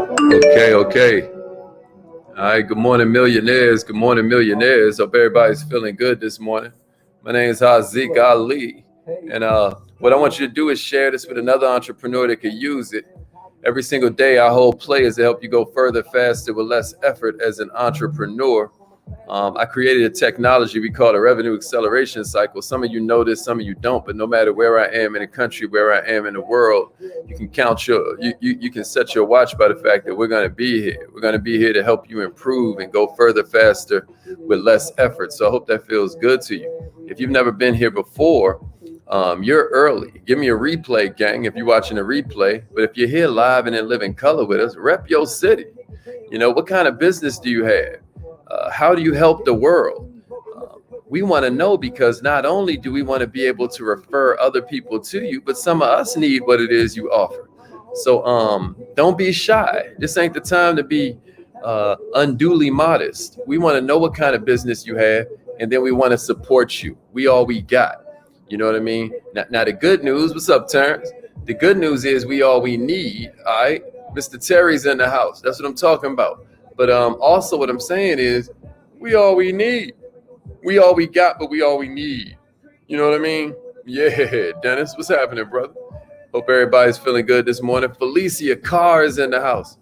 Okay. All right, good morning, millionaires. Good morning, millionaires. Hope everybody's feeling good this morning. My name is Haziq Ali. And what I want you to do is share this with another entrepreneur that could use it. Every single day, our whole play is to help you go further, faster, with less effort as an entrepreneur. I created a technology we call a revenue acceleration cycle. Some of you know this, some of you don't, but no matter where I am in the country, where I am in the world, you can count you can set your watch by the fact that we're going to be here. We're going to be here to help you improve and go further, faster, with less effort. So I hope that feels good to you. If you've never been here before, you're early. Give me a replay, gang, if you're watching a replay. But if you're here live and in living color with us, rep your city. You know, what kind of business do you have? How do you help the world? We want to know, because not only do we want to be able to refer other people to you, but some of us need what it is you offer. So don't be shy. This ain't the time to be unduly modest. We want to know what kind of business you have, and then we want to support you. We all we got. You know what I mean? Now the good news, what's up, Terrence? The good news is we all we need. All right, Mr. Terry's in the house. That's what I'm talking about. But also what I'm saying is we all we need. We all we got, but we all we need. You know what I mean? Yeah, Dennis, what's happening, brother? Hope everybody's feeling good this morning. Felicia Carr is in the house.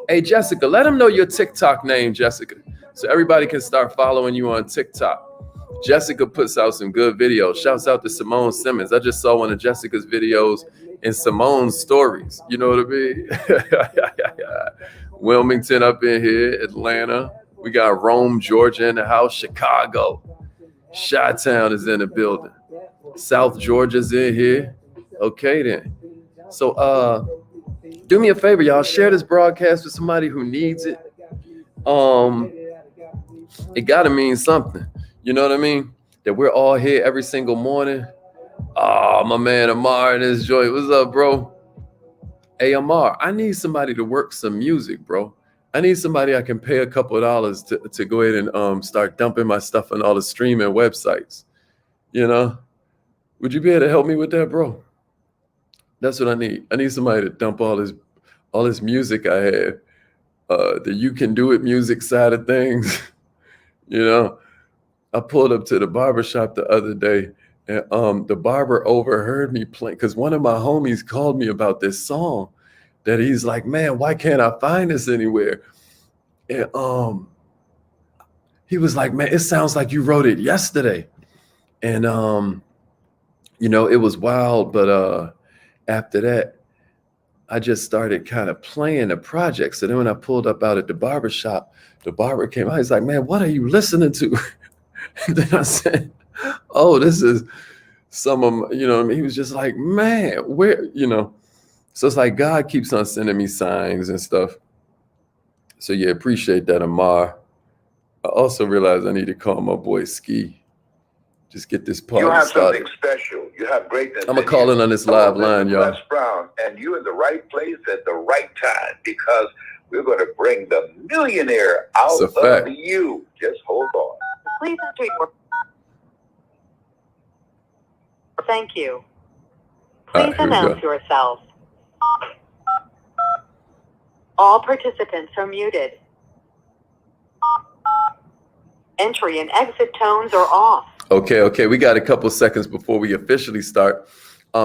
Hey, Jessica, let them know your TikTok name, Jessica, so everybody can start following you on TikTok. Jessica puts out some good videos. Shouts out to Simone Simmons. I just saw one of Jessica's videos in Simone's stories. You know what I mean? Wilmington up in here, Atlanta. We got Rome, Georgia in the house. Chicago. Chi-Town is in the building. South Georgia's in here. Okay, then. So do me a favor, y'all. Share this broadcast with somebody who needs it. It got to mean something. You know what I mean? That we're all here every single morning. Oh, my man Amar in his joint. What's up, bro? Hey, Amar, I need somebody to work some music, bro. I need somebody I can pay a couple of dollars to go ahead and start dumping my stuff on all the streaming websites. You know? Would you be able to help me with that, bro? That's what I need. I need somebody to dump all this music I have. The You Can Do It music side of things. You know? I pulled up to the barbershop the other day, and the barber overheard me playing, because one of my homies called me about this song that he's like, man, why can't I find this anywhere? And he was like, man, it sounds like you wrote it yesterday. And you know, it was wild, but after that, I just started kind of playing the project. So then when I pulled up out at the barbershop, the barber came out, he's like, man, what are you listening to? And then I said, oh, this is some of, you know what I mean? He was just like, man, where, you know? So it's like God keeps on sending me signs and stuff. So yeah, appreciate that, Amar. I also realized I need to call my boy Ski. Just get this party started. You have something special. You have greatness. I'm going to call in on this live line, y'all. Les Brown, and you're in the right place at the right time, because we're going to bring the millionaire out of you. Just hold on. Please enter your... Thank you. Please announce yourself. All participants are muted. Entry and exit tones are off. Okay. We got a couple seconds before we officially start.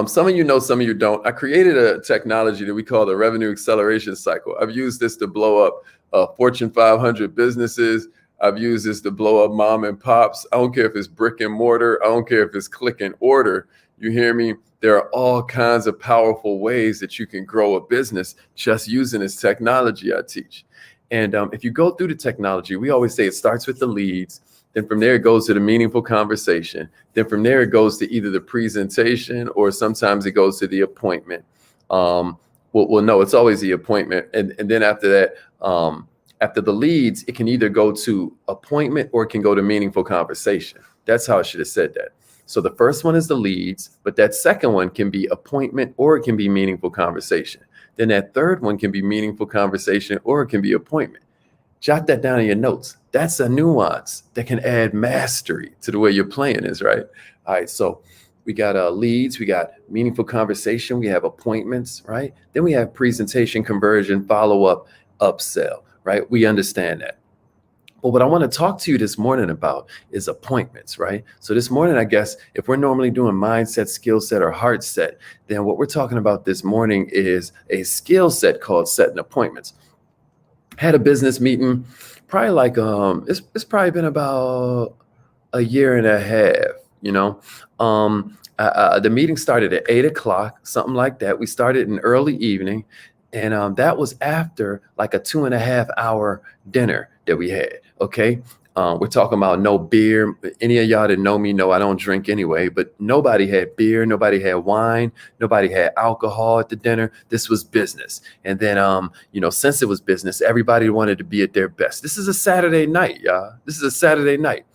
Some of you know, some of you don't. I created a technology that we call the revenue acceleration cycle. I've used this to blow up Fortune 500 businesses. I've used this to blow up mom and pops. I don't care if it's brick and mortar. I don't care if it's click and order. You hear me? There are all kinds of powerful ways that you can grow a business just using this technology I teach. And if you go through the technology, we always say it starts with the leads. Then from there, it goes to the meaningful conversation. Then from there, it goes to either the presentation, or sometimes it goes to the appointment. Well, no, it's always the appointment. And then after that, after the leads, it can either go to appointment or it can go to meaningful conversation. That's how I should have said that. So the first one is the leads, but that second one can be appointment or it can be meaningful conversation. Then that third one can be meaningful conversation or it can be appointment. Jot that down in your notes. That's a nuance that can add mastery to the way you're playing this, right? All right, so leads, we got meaningful conversation, we have appointments, right? Then we have presentation, conversion, follow-up, upsell, right? We understand that. But what I want to talk to you this morning about is appointments, right? So this morning, I guess, if we're normally doing mindset, skill set, or heart set, then what we're talking about this morning is a skill set called setting appointments. Had a business meeting, probably like, it's probably been about a year and a half, you know. The meeting started at 8 o'clock, something like that. We started in early evening, and that was after like a 2.5 hour dinner that we had. Okay. We're talking about no beer. Any of y'all that know me know I don't drink anyway, but nobody had beer, nobody had wine, nobody had alcohol at the dinner. This was business. And then, since it was business, everybody wanted to be at their best. This is a Saturday night, y'all. This is a Saturday night.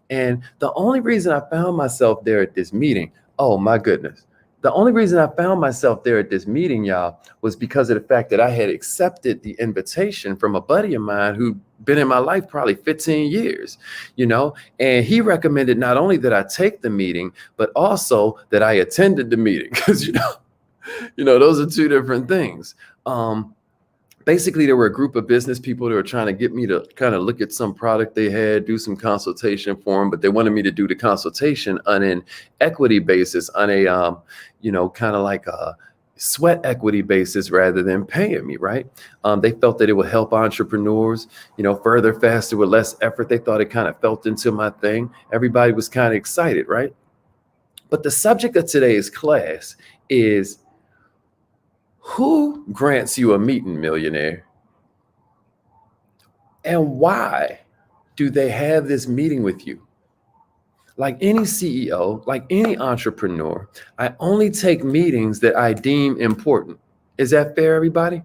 And the only reason I found myself there at this meeting, oh my goodness. The only reason I found myself there at this meeting, y'all, was because of the fact that I had accepted the invitation from a buddy of mine who'd been in my life probably 15 years, and he recommended not only that I take the meeting, but also that I attended the meeting because, those are two different things. Basically, there were a group of business people that were trying to get me to kind of look at some product they had, do some consultation for them, but they wanted me to do the consultation on an equity basis, on a, kind of like a sweat equity basis rather than paying me, right? They felt that it would help entrepreneurs, further, faster, with less effort. They thought it kind of felt into my thing. Everybody was kind of excited, right? But the subject of today's class is, who grants you a meeting, millionaire? And why do they have this meeting with you? Like any CEO, like any entrepreneur, I only take meetings that I deem important. Is that fair, everybody?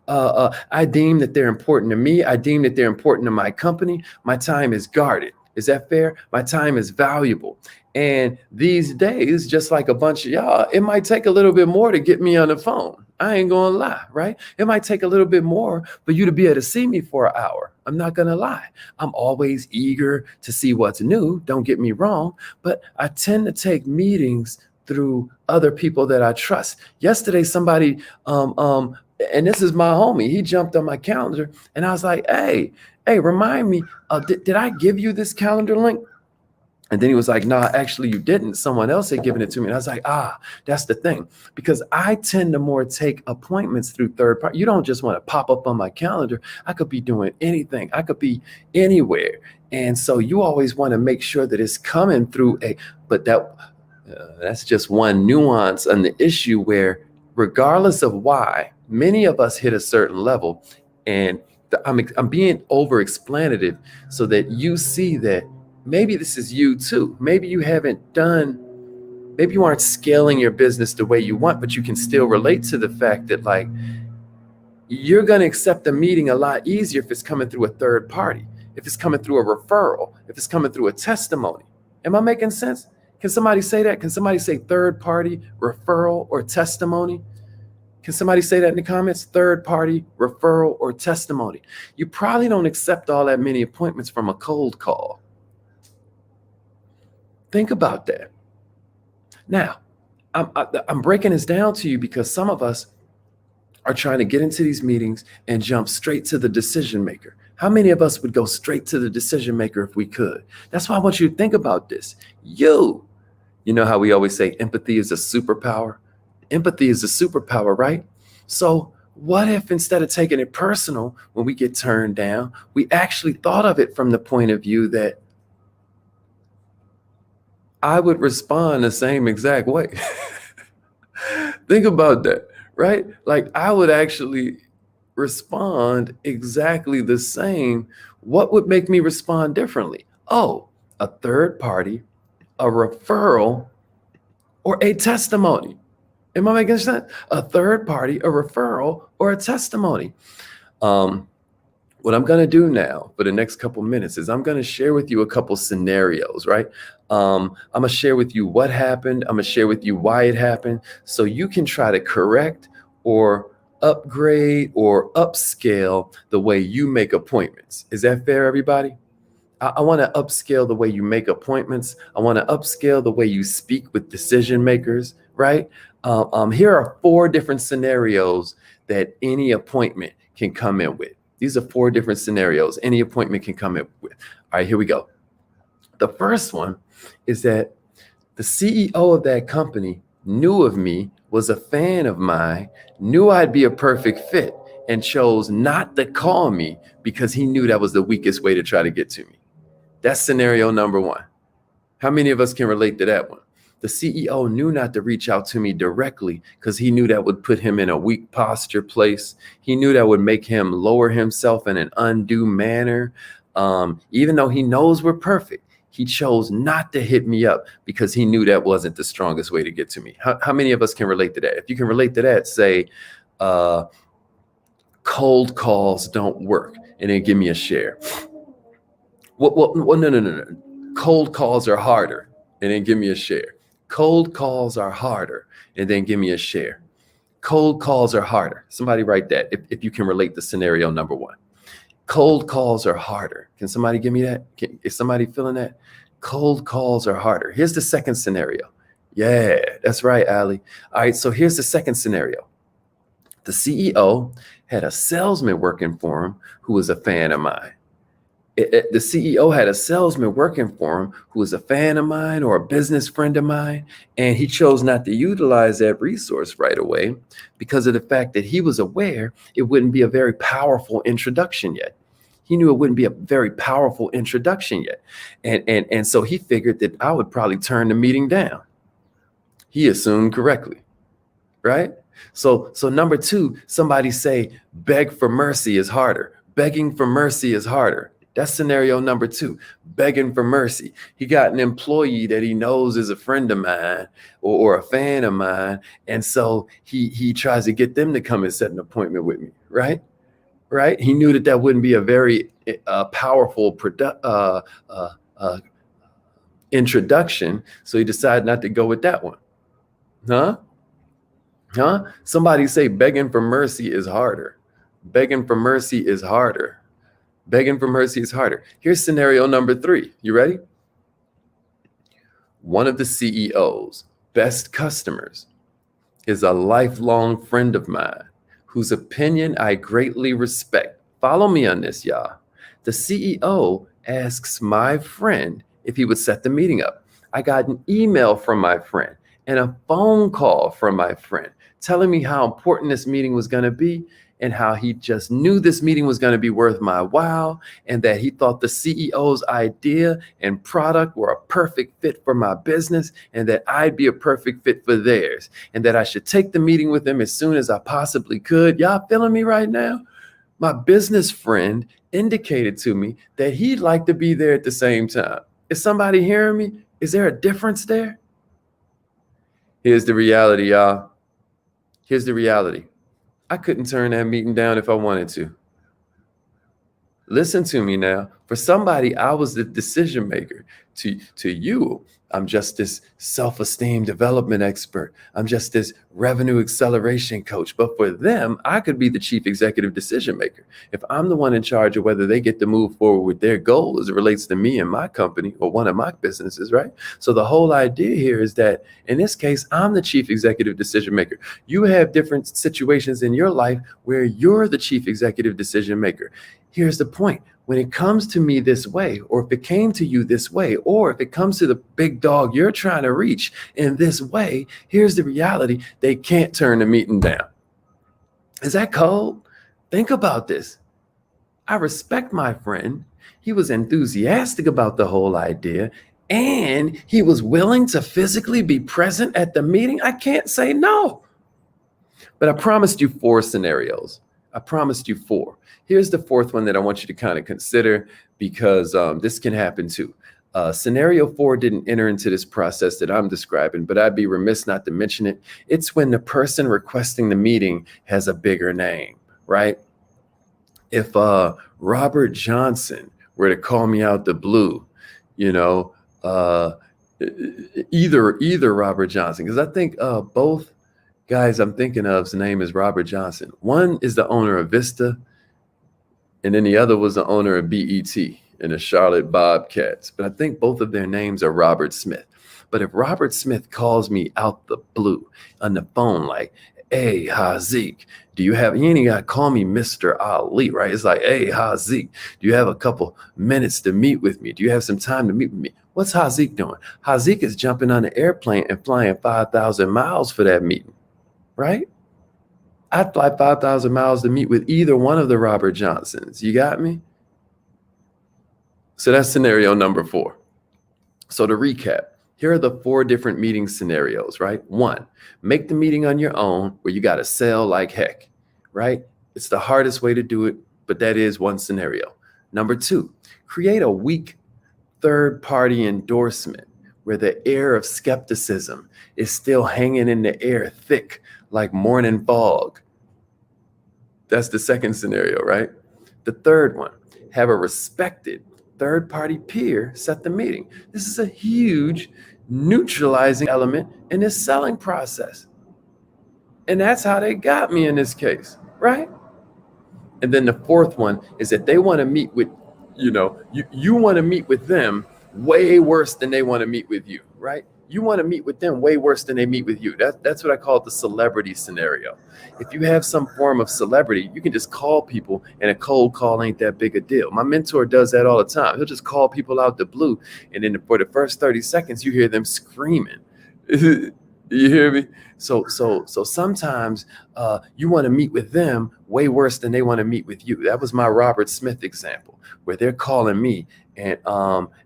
I deem that they're important to me. I deem that they're important to my company. My time is guarded. Is that fair? My time is valuable. And these days, just like a bunch of y'all, it might take a little bit more to get me on the phone. I ain't gonna lie, right? It might take a little bit more for you to be able to see me for an hour. I'm not gonna lie. I'm always eager to see what's new. Don't get me wrong, but I tend to take meetings through other people that I trust. Yesterday, somebody, and this is my homie, he jumped on my calendar and I was like, hey, remind me, did I give you this calendar link? And then he was like, nah, actually you didn't. Someone else had given it to me. And I was like, that's the thing. Because I tend to more take appointments through third party. You don't just want to pop up on my calendar. I could be doing anything. I could be anywhere. And so you always want to make sure that it's coming through but that's just one nuance on the issue where regardless of why, many of us hit a certain level, and I'm being over explanative so that you see that maybe this is you too. Maybe you maybe you aren't scaling your business the way you want, but you can still relate to the fact that like you're going to accept a meeting a lot easier if it's coming through a third party, if it's coming through a referral, if it's coming through a testimony. Am I making sense? Can somebody say that? Can somebody say third party, referral, or testimony? Can somebody say that in the comments? Third party, referral, or testimony. You probably don't accept all that many appointments from a cold call. Think about that. Now, I'm breaking this down to you because some of us are trying to get into these meetings and jump straight to the decision maker. How many of us would go straight to the decision maker if we could? That's why I want you to think about this. You know how we always say empathy is a superpower? Empathy is a superpower, right? So what if instead of taking it personal when we get turned down, we actually thought of it from the point of view that I would respond the same exact way. Think about that, right? Like I would actually respond exactly the same. What would make me respond differently? Oh, a third party, a referral, or a testimony. Am I making sense? A third party, a referral, or a testimony. What I'm going to do now for the next couple minutes is I'm going to share with you a couple scenarios, right? I'm going to share with you what happened. I'm going to share with you why it happened so you can try to correct or upgrade or upscale the way you make appointments. Is that fair, everybody? I want to upscale the way you make appointments. I want to upscale the way you speak with decision makers, right? Here are 4 different scenarios that any appointment can come in with. These are 4 different scenarios any appointment can come in with. All right, here we go. The first one is that the CEO of that company knew of me, was a fan of mine, knew I'd be a perfect fit, and chose not to call me because he knew that was the weakest way to try to get to me. That's scenario number 1. How many of us can relate to that one? The CEO knew not to reach out to me directly because he knew that would put him in a weak posture place. He knew that would make him lower himself in an undue manner. Even though he knows we're perfect, he chose not to hit me up because he knew that wasn't the strongest way to get to me. How many of us can relate to that? If you can relate to that, say, cold calls don't work, and then give me a share. Well, no. Cold calls are harder, and then give me a share. Cold calls are harder, and then give me a share. Cold calls are harder. Somebody write that if you can relate to scenario number 1. Cold calls are harder. Can somebody give me that? Is somebody feeling that? Cold calls are harder. Here's the second scenario. Yeah, that's right, Allie. All right, so here's the second scenario. The CEO had a salesman working for him who was a fan of mine. The CEO had a salesman working for him who was a fan of mine or a business friend of mine, and he chose not to utilize that resource right away because of the fact that he was aware it wouldn't be a very powerful introduction yet. He knew it wouldn't be a very powerful introduction yet. And so he figured that I would probably turn the meeting down. He assumed correctly, right? So number 2, somebody say, beg for mercy is harder. Begging for mercy is harder. That's scenario number 2, begging for mercy. He got an employee that he knows is a friend of mine or a fan of mine. And so he tries to get them to come and set an appointment with me, right? Right? He knew that wouldn't be a very powerful introduction. So he decided not to go with that one. Huh? Somebody say begging for mercy is harder. Begging for mercy is harder. Begging for mercy is harder. Here's scenario number 3. You ready? One of the CEO's best customers is a lifelong friend of mine whose opinion I greatly respect. Follow me on this, y'all. The CEO asks my friend if he would set the meeting up. I got an email from my friend and a phone call from my friend telling me how important this meeting was going to be and how he just knew this meeting was going to be worth my while and that he thought the CEO's idea and product were a perfect fit for my business and that I'd be a perfect fit for theirs and that I should take the meeting with him as soon as I possibly could. Y'all feeling me right now? My business friend indicated to me that he'd like to be there at the same time. Is somebody hearing me? Is there a difference there? Here's the reality, y'all. Here's the reality. I couldn't turn that meeting down if I wanted to. Listen to me now. For somebody, I was the decision maker. To you, I'm just this self-esteem development expert. I'm just this revenue acceleration coach. But for them, I could be the chief executive decision maker. If I'm the one in charge of whether they get to move forward with their goal as it relates to me and my company or one of my businesses, right? So the whole idea here is that in this case, I'm the chief executive decision maker. You have different situations in your life where you're the chief executive decision maker. Here's the point. When it comes to me this way, or if it came to you this way, or if it comes to the big dog you're trying to reach in this way, here's the reality. They can't turn the meeting down. Is that cold? Think about this. I respect my friend. He was enthusiastic about the whole idea, and he was willing to physically be present at the meeting. I can't say no. But I promised you 4 scenarios. I promised you 4. Here's the 4th one that I want you to kind of consider because this can happen too. Scenario 4 didn't enter into this process that I'm describing, but I'd be remiss not to mention it. It's when the person requesting the meeting has a bigger name, right? If Robert Johnson were to call me out the blue, you know, either Robert Johnson, because I think both guys I'm thinking of's name is Robert Johnson. One is the owner of Vista, and then the other was the owner of BET. and the Charlotte Bobcats. But I think both of their names are Robert Smith. But if Robert Smith calls me out the blue on the phone, like, hey, Hazik, do you ain't even got to call me Mr. Ali, right? It's like, hey, Hazik, do you have a couple minutes to meet with me? Do you have some time to meet with me? What's Hazik doing? Hazik is jumping on an airplane and flying 5,000 miles for that meeting, right? I'd fly 5,000 miles to meet with either one of the Robert Johnsons. You got me? So that's scenario number 4. So to recap, here are the 4 different meeting scenarios, right? 1, make the meeting on your own where you got to sell like heck, right? It's the hardest way to do it, but that is one scenario. Number 2, create a weak third-party endorsement where the air of skepticism is still hanging in the air thick like morning fog. That's the second scenario, right? The third one, have a respected third-party peer set the meeting. This is a huge neutralizing element in this selling process. And that's how they got me in this case, right? And then the fourth one is that they want to meet with, you want to meet with them way worse than they want to meet with you, right? You want to meet with them way worse than they meet with you. That's what I call the celebrity scenario. If you have some form of celebrity, you can just call people, and a cold call ain't that big a deal. My mentor does that all the time. He'll just call people out the blue, and then for the first 30 seconds, you hear them screaming. You hear me? So sometimes you want to meet with them way worse than they want to meet with you. That was my Robert Smith example, where they're calling me, and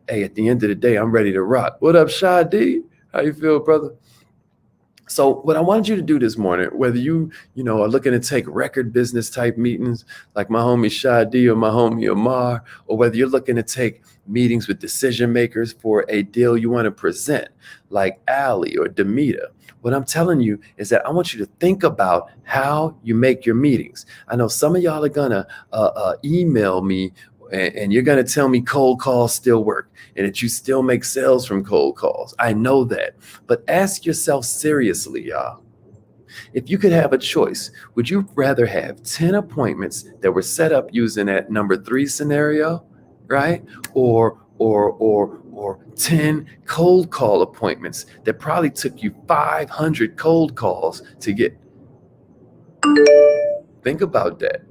hey, at the end of the day, I'm ready to rock. What up, Shadi? How you feel, brother? So what I wanted you to do this morning, whether you are looking to take record business type meetings like my homie Shadi or my homie Amar, or whether you're looking to take meetings with decision makers for a deal you want to present like Ali or Demita, what I'm telling you is that I want you to think about how you make your meetings. I know some of y'all are gonna email me and you're going to tell me cold calls still work and that you still make sales from cold calls. I know that. But ask yourself seriously, y'all. If you could have a choice, would you rather have 10 appointments that were set up using that number 3 scenario, right? Or 10 cold call appointments that probably took you 500 cold calls to get? Think about that.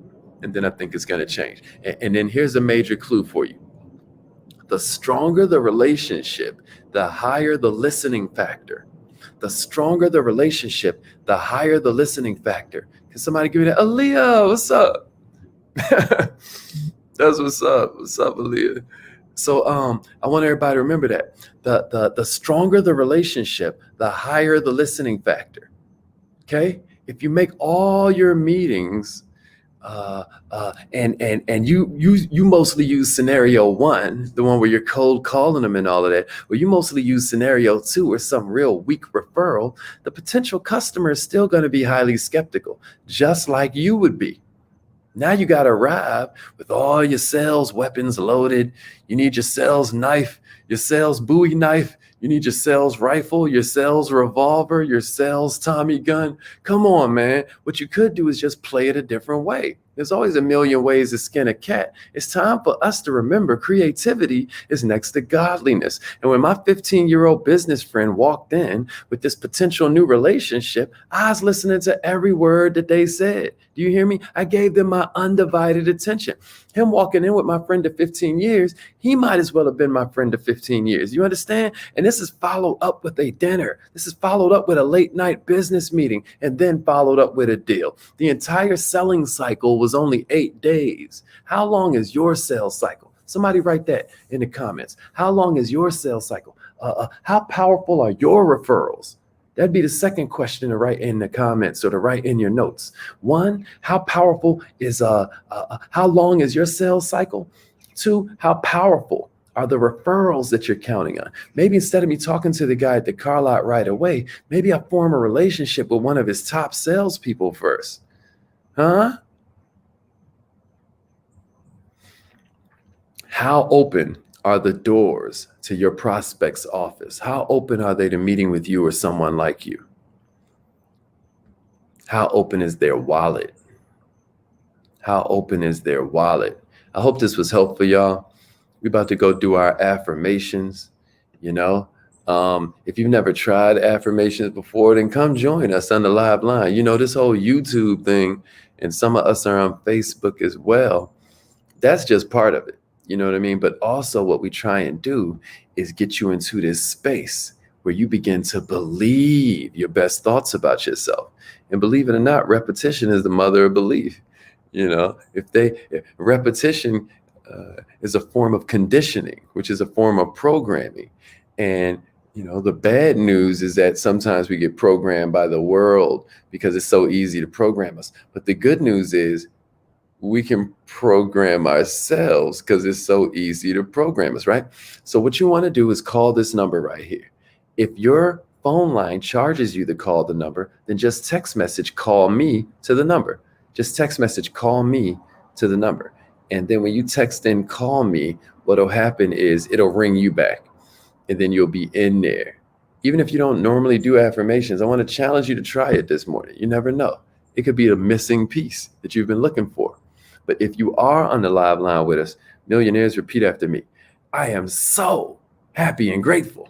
And then I think it's going to change. And then here's a major clue for you. The stronger the relationship, the higher the listening factor. The stronger the relationship, the higher the listening factor. Can somebody give me that? Aaliyah, what's up? That's what's up. What's up, Aaliyah? So I want everybody to remember that. The stronger the relationship, the higher the listening factor. Okay? If you make all your meetings and you mostly use scenario 1, the one where you're cold calling them and all of that, or you mostly use scenario 2 or some real weak referral, the potential customer is still going to be highly skeptical, just like you would be. Now you got to arrive with all your sales weapons loaded. You need your sales knife, your sales Bowie knife. You need your sales rifle, your sales revolver, your sales Tommy gun. Come on, man. What you could do is just play it a different way. There's always a million ways to skin a cat. It's time for us to remember creativity is next to godliness. And when my 15-year-old business friend walked in with this potential new relationship, I was listening to every word that they said. Do you hear me? I gave them my undivided attention. Him walking in with my friend of 15 years, he might as well have been my friend of 15 years. You understand? And this is followed up with a dinner. This is followed up with a late night business meeting and then followed up with a deal. The entire selling cycle was only 8 days. How long is your sales cycle? Somebody write that in the comments. How long is your sales cycle? How powerful are your referrals? That'd be the second question to write in the comments or to write in your notes. 1, how powerful is how long is your sales cycle? 2, how powerful are the referrals that you're counting on? Maybe instead of me talking to the guy at the car lot right away, maybe I form a relationship with one of his top salespeople first. Huh? How open are the doors to your prospect's office? How open are they to meeting with you or someone like you? How open is their wallet? How open is their wallet? I hope this was helpful, y'all. We about to go do our affirmations, you know. If you've never tried affirmations before, then come join us on the live line. You know, this whole YouTube thing, and some of us are on Facebook as well. That's just part of it. You know what I mean? But also what we try and do is get you into this space where you begin to believe your best thoughts about yourself. And believe it or not, repetition is the mother of belief. You know, if repetition is a form of conditioning, which is a form of programming. And, you know, the bad news is that sometimes we get programmed by the world because it's so easy to program us. But the good news is we can program ourselves because it's so easy to program us, right? So what you want to do is call this number right here. If your phone line charges you to call the number, then just text message call me to the number. Just text message call me to the number. And then when you text in call me, what'll happen is it'll ring you back, and then you'll be in there. Even if you don't normally do affirmations, I want to challenge you to try it this morning. You never know. It could be a missing piece that you've been looking for. But if you are on the live line with us, millionaires, repeat after me. I am so happy and grateful